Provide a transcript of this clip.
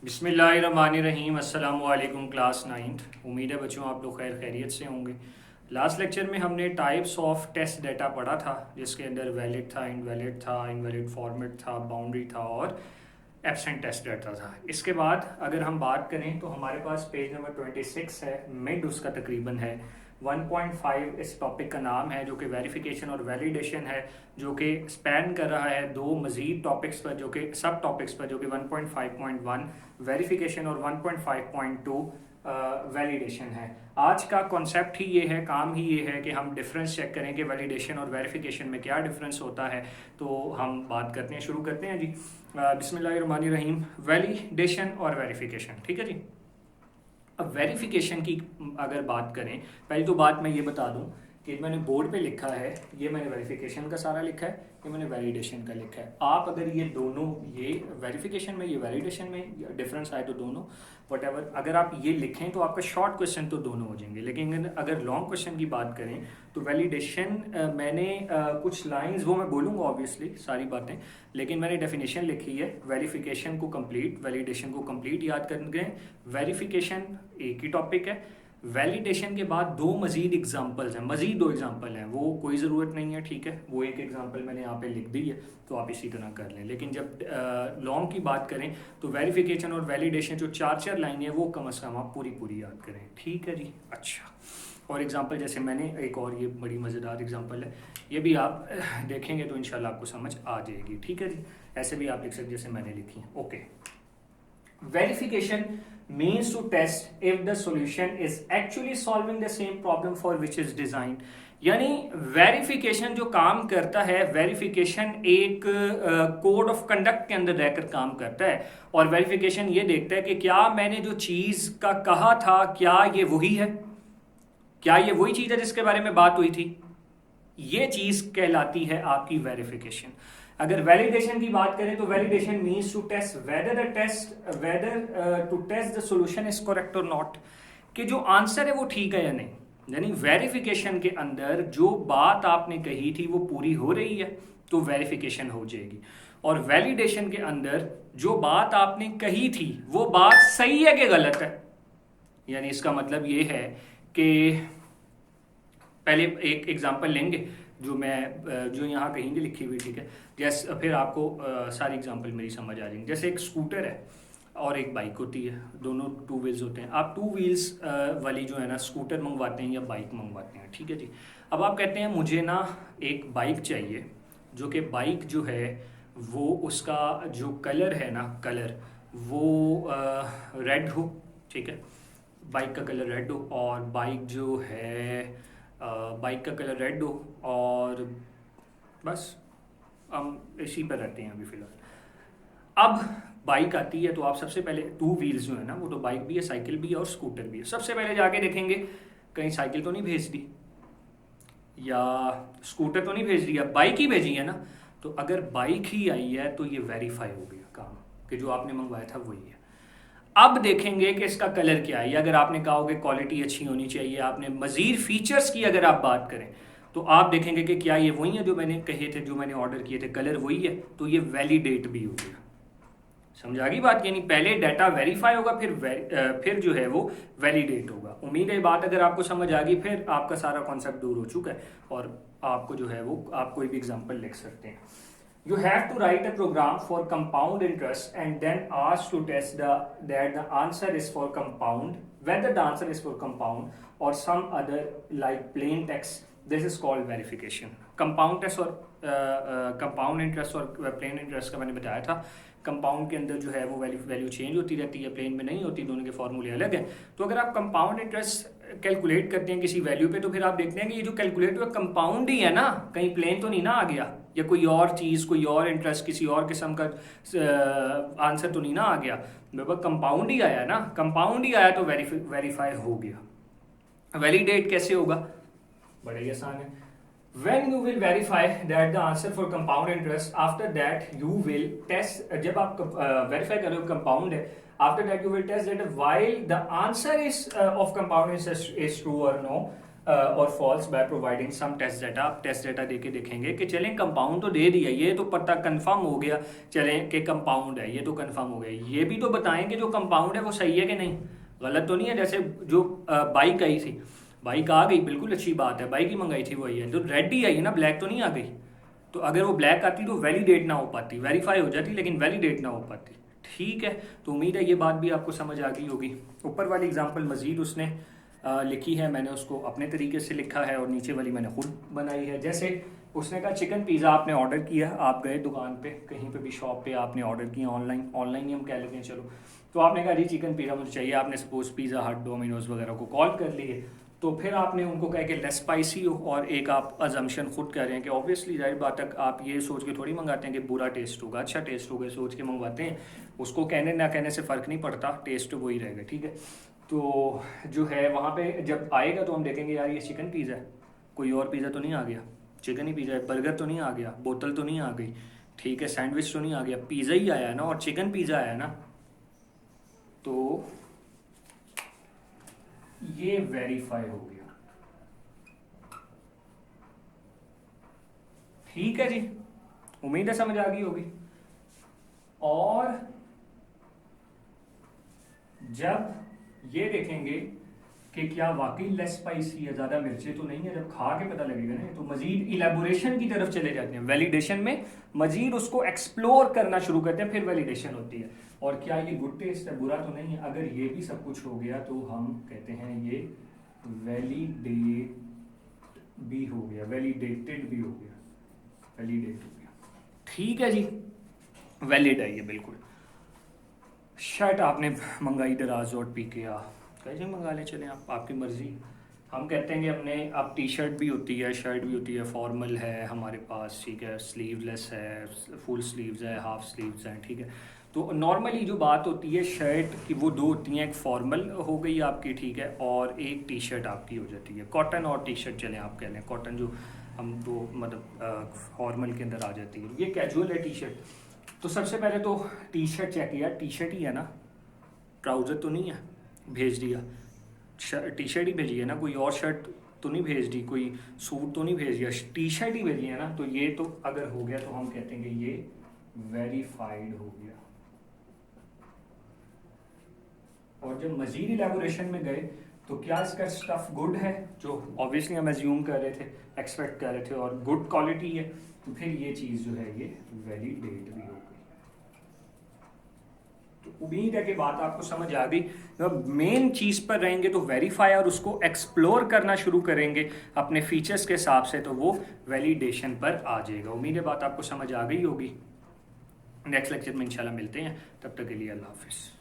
बिस्मिल्लाहिर्रहमानिर्रहीम अस्सलामुअलैकुम class 9th। उम्मीद है बच्चों आप लोग खैरियत से होंगे। लास्ट लेक्चर में हमने टाइप्स ऑफ टेस्ट डाटा पढ़ा था, जिसके अंदर वैलिड था, इनवैलिड फॉर्मेट था, बाउंड्री था और एब्सेंट टेस्ट डाटा था। इसके बाद अगर हम बात करें तो हमारे पास पेज नंबर 26 है, मिड उसका तकरीबन है 1.5 इस टॉपिक का नाम है, जो कि वेरिफिकेशन और वैलिडेशन है, जो कि स्पैन कर रहा है दो मजीद टॉपिक्स पर, जो कि सब टॉपिक्स पर, जो कि 1.5.1 वेरिफिकेशन और 1.5.2 वैलिडेशन है। आज का कॉन्सेप्ट ही ये है, काम ही ये है कि हम डिफरेंस चेक करें कि वैलिडेशन और वेरिफिकेशन में क्या डिफरेंस होता है। तो हम बात करते हैं, शुरू करते हैं जी। बिस्मिल्लाहिर्रहमानिर्रहीम। वैलिडेशन और वेरिफिकेशन, ठीक है जी। अब वेरिफिकेशन की अगर बात करें, पहली तो बात मैं ये बता दूं कि मैंने बोर्ड पे लिखा है, ये मैंने वेरिफिकेशन का सारा लिखा है, ये मैंने वैलिडेशन का लिखा है। आप अगर ये दोनों, ये वेरिफिकेशन में ये वैलिडेशन में डिफरेंस आए तो दोनों वटेवर अगर आप ये लिखें तो आपका शॉर्ट क्वेश्चन तो दोनों हो जाएंगे। लेकिन अगर लॉन्ग क्वेश्चन की बात करें तो वैलिडेशन मैंने कुछ लाइंस वो मैं बोलूँगा ऑब्वियसली सारी बातें, लेकिन मैंने डेफिनेशन लिखी है। वेरिफिकेशन को कंप्लीट, वैलिडेशन को कंप्लीट याद करें। वेरिफिकेशन एक ही टॉपिक है, वैलिडेशन के बाद दो मजीद एग्जांपल्स हैं, मजीद दो एग्जांपल हैं, वो कोई ज़रूरत नहीं है, ठीक है। वो एक एग्जांपल मैंने यहाँ पे लिख दी है, तो आप इसी तरह कर लें। लेकिन जब लॉन्ग की बात करें तो वेरिफिकेशन और वैलिडेशन जो चार चार लाइन है वो कम से कम आप पूरी पूरी याद करें, ठीक है जी। अच्छा, और एग्जांपल जैसे मैंने एक और, ये बड़ी मज़ेदार एग्जांपल है, ये भी आप देखेंगे तो इंशाल्लाह आपको समझ आ जाएगी, ठीक है जी। ऐसे भी आप लिख सकते जैसे मैंने लिखी है। Okay, verification means to test if the solution is actually solving the same problem for which is designed। यानी वेरिफिकेशन जो काम करता है, वेरिफिकेशन एक कोड ऑफ कंडक्ट के अंदर रहकर काम करता है, और वेरिफिकेशन ये देखता है कि क्या मैंने जो चीज़ का कहा था क्या ये वही है, क्या ये वही चीज़ है जिसके बारे में बात हुई थी। ये चीज़ कहलाती है आपकी वेरिफिकेशन। अगर वैलिडेशन की बात करें तो validation means to test whether to test the solution is correct और नॉट, कि जो आंसर है वो ठीक है या नहीं। यानी वेरिफिकेशन के अंदर जो बात आपने कही थी वो पूरी हो रही है तो वेरिफिकेशन हो जाएगी, और वैलिडेशन के अंदर जो बात आपने कही थी वो बात सही है कि गलत है। यानी इसका मतलब ये है कि पहले एक एग्जांपल लेंगे जो मैं जो यहाँ कहीं भी लिखी हुई, ठीक है। जैसे फिर आपको सारी एग्जांपल मेरी समझ आ जाएंगी। जैसे एक स्कूटर है और एक बाइक होती है, दोनों टू व्हील्स होते हैं। आप टू व्हील्स वाली जो है ना स्कूटर मंगवाते हैं या बाइक मंगवाते हैं, ठीक है जी। अब आप कहते हैं मुझे ना एक बाइक चाहिए, जो कि बाइक जो है वो उसका जो कलर है ना, कलर वो रेड हो, ठीक है। बाइक का कलर रेड हो, और बाइक जो है बाइक का कलर रेड हो, और बस हम इसी पर रहते हैं अभी फ़िलहाल। अब बाइक आती है तो आप सबसे पहले, टू व्हील्स जो है ना, वो तो बाइक भी है, साइकिल भी है और स्कूटर भी है। सबसे पहले जाके देखेंगे कहीं साइकिल तो नहीं भेज दी या स्कूटर तो नहीं भेज दी, या बाइक ही भेजी है ना। तो अगर बाइक ही आई है तो ये वेरीफाई हो गया काम कि जो आपने मंगवाया था वही है। अब देखेंगे कि इसका कलर क्या है। अगर आपने कहा होगा क्वालिटी अच्छी होनी चाहिए, आपने मज़ीद फीचर्स की अगर आप बात करें तो आप देखेंगे कि क्या ये वही है जो मैंने कहे थे, जो मैंने ऑर्डर किए थे, कलर वही है, तो ये वैलिडेट भी हो गया। समझ आ गई बात। यानी पहले डाटा वेरीफाई होगा, फिर जो है वो वैलिडेट होगा। उम्मीद है बात अगर आपको समझ आ गई, फिर आपका सारा कॉन्सेप्ट दूर हो चुका है और आपको जो है वो आप कोई भी एग्जाम्पल लिख सकते हैं। You have to write a program for compound interest and then ask to test that the answer is for compound, whether the answer is for compound or some other like plain text. This is called verification. Compound test और compound interest और plain interest का मैंने बताया था। Compound के अंदर जो है वो वैल्यू चेंज होती रहती है, प्लेन में नहीं होती, दोनों के फॉर्मूले अलग हैं। तो अगर आप कंपाउंड इंटरेस्ट कैलकुलेट करते हैं किसी वैल्यू पे, तो फिर आप देखते हैं कि ये जो कैलकुलेट हुआ कंपाउंड ही है ना, कहीं प्लेन तो नहीं ना आ गया, या कोई और चीज़, कोई और इंटरेस्ट, किसी और किस्म का आंसर तो नहीं ना आ गया। बाबा कंपाउंड ही आया ना, कंपाउंड ही आया तो वेरीफाई हो गया। वैलिडेट कैसे होगा? बड़ा ही आसान है। When you will verify that the answer for compound interest, after that you will test, जब आप verify कर रहे हो compound है, after that you will test that while the answer is of compound interest is true or no, और false by providing some test data. आप test data दे के देखेंगे कि चलें कंपाउंड तो दे दिया, ये तो पता कंफर्म हो गया चलें कि कंपाउंड है, ये तो कंफर्म हो गया, ये भी तो बताएं कि जो कंपाउंड है वो सही है कि नहीं, गलत तो नहीं है। जैसे जो बाइक आई थी, बाइक आ गई, बिल्कुल अच्छी बात है, बाइक ही मंगाई थी वही है, तो रेड ही आई है ना, ब्लैक तो नहीं आ गई। तो अगर वो ब्लैक आती तो वैलिडेट ना हो पाती, वेरीफाई हो जाती लेकिन वैलिडेट ना हो पाती। ठीक है, तो उम्मीद है ये बात भी आपको समझ आ गई होगी। ऊपर वाली एग्जांपल मज़ीद उसने लिखी है, मैंने उसको अपने तरीके से लिखा है और नीचे वाली मैंने खुद बनाई है। जैसे उसने कहा चिकन पिज़्ज़ा आपने ऑर्डर किया, आप गए दुकान पे, कहीं पे भी शॉप पे आपने ऑर्डर किया, ऑनलाइन ही हम कह लेते हैं चलो, तो आपने कहा जी चिकन पिज़्ज़ा मुझे चाहिए, आपने सपोज पिज़्ज़ा हट, डोमिनोज़ वगैरह को कॉल कर लिए, तो फिर आपने उनको कहा कि लेस स्पाइसी हो, और एक आप अजम्पशन खुद कर रहे हैं कि ऑब्वियसली जाहिर बात है आप ये सोच के थोड़ी मंगाते हैं कि बुरा टेस्ट होगा, अच्छा टेस्ट होगा सोच के मंगवाते हैं, उसको कहने ना कहने से फ़र्क नहीं पड़ता, टेस्ट वही रहेगा। ठीक है, तो जो है वहाँ पे जब आएगा तो हम देखेंगे यार ये चिकन पिज़्ज़ा है, कोई और पिज़्ज़ा तो नहीं आ गया, चिकन ही पिज़्ज़ा है, बर्गर तो नहीं आ गया, बोतल तो नहीं आ गई, ठीक है, सैंडविच तो नहीं आ गया, पिज़्ज़ा ही आया है ना, और चिकन पिज़्ज़ा आया है ना, तो ये वेरीफाई हो गया। ठीक है जी, उम्मीद है समझ आ गई होगी। और जब ये देखेंगे कि क्या वाकई लेस स्पाइसी है, ज़्यादा मिर्चें तो नहीं है, जब खा के पता लगेगा ना, तो मजीद इलेबोरेशन की तरफ चले जाते हैं, वैलिडेशन में मजीद उसको एक्सप्लोर करना शुरू करते हैं, फिर वैलिडेशन होती है। और क्या ये गुड टेस्ट है, बुरा तो नहीं है, अगर ये भी सब कुछ हो गया तो हम कहते हैं ये वैलिडेट भी हो गया, वैलिडेटेड भी हो गया, वैलिडेट हो गया। ठीक है जी, वैलिड है ये बिल्कुल। शर्ट आपने मंगाई दराज और पी के कैसे मंगा ले, चलें आप, आपकी मर्ज़ी। हम कहते हैं कि हमने अब टी शर्ट भी होती है, शर्ट भी होती है, फॉर्मल है हमारे पास, ठीक है, स्लीवलेस है, फुल स्लीव्स है, हाफ स्लीव्स हैं, ठीक है। तो नॉर्मली जो बात होती है शर्ट की वो दो होती हैं, एक फॉर्मल हो गई आपकी, ठीक है, और एक टी शर्ट आपकी हो जाती है, कॉटन और टी शर्ट चलें आप कह लें, कॉटन जो हम तो मतलब फॉर्मल के अंदर आ जाती है, ये कैजुअल है टी शर्ट। तो सबसे पहले तो टी शर्ट चेक किया, टी शर्ट ही है ना, ट्राउज़र तो नहीं है, भेज दिया, टी शर्ट ही भेजी है ना, कोई और शर्ट तो नहीं भेज दी, कोई सूट तो नहीं भेज दिया, टी शर्ट ही भेजी है ना, तो ये तो अगर हो गया तो हम कहते हैं कि ये वेरीफाइड हो गया। और जब मजीद इलेबोरेशन में गए तो क्या इसका स्टफ गुड है, जो ऑब्वियसली हम एज्यूम कर रहे थे, एक्सपेक्ट कर रहे थे, और गुड क्वालिटी है, तो फिर ये चीज़ जो है ये वैलिडेट भी हो गई। तो उम्मीद है कि बात आपको समझ आ गई। जब मेन चीज़ पर रहेंगे तो वेरीफाई और उसको एक्सप्लोर करना शुरू करेंगे अपने फीचर्स के हिसाब से, तो वो वैलिडेशन पर आ जाएगा। उम्मीद है बात आपको समझ आ गई होगी। नेक्स्ट लेक्चर में इंशाल्लाह मिलते हैं, तब तक के लिए अल्लाह हाफिज़।